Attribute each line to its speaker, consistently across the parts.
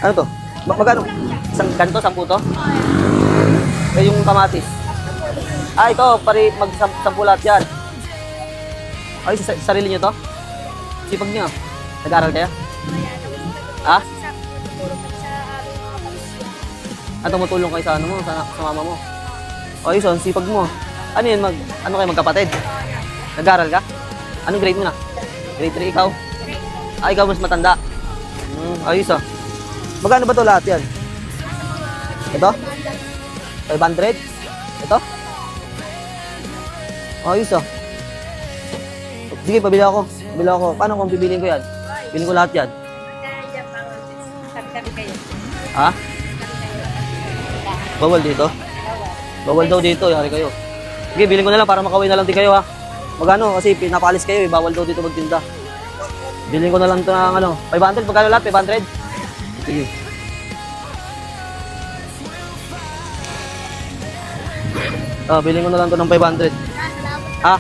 Speaker 1: Ano to? Magkano? Ganito, 10 to? Eh, yung kamatis. Ah, ito, mag-10 lahat yan. Ay, sarili nyo to? Sipag nyo. Nag-aaral kayo? Ha? Ah, tumutulong kayo sa ano mo, sa mama mo. O, yun, sipag mo. Ano yun, ano kayo, magkapatid? Nag-aaral ka? Anong grade mo na? Grade 3 ikaw? Ah, ikaw mas matanda. Ayos ah. Magkano ba to lahat yan? Ito? 500? Ito? Ayos ah. Sige, pabili ako. Pabili ako. Paano kung bibiliin ko yan? Bilhin ko lahat yan. Ha? Bawal dito? Bawal daw dito, yari kayo. Sige, bilhin ko na lang para makawin na lang din kayo ha. Magano? Kasi pinapalis kayo eh. Bawal daw dito magtinda. Bilhin ko na lang ito ng ano. 500? Pagkano lahat? 500? Sige. Bilhin ko na lang ito ng 500. Ha?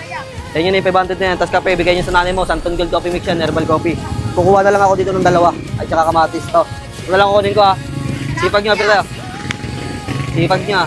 Speaker 1: Yan yun yung 500 na yan. Tapos kape, bigay niyo sa nanay mo. Santon Gold Coffee Mix yan, herbal coffee. Kukuha na lang ako dito ng 2. At saka kamatis to. Ito na lang kukunin ko ha. Sipag nyo, pero sipag nyo ha.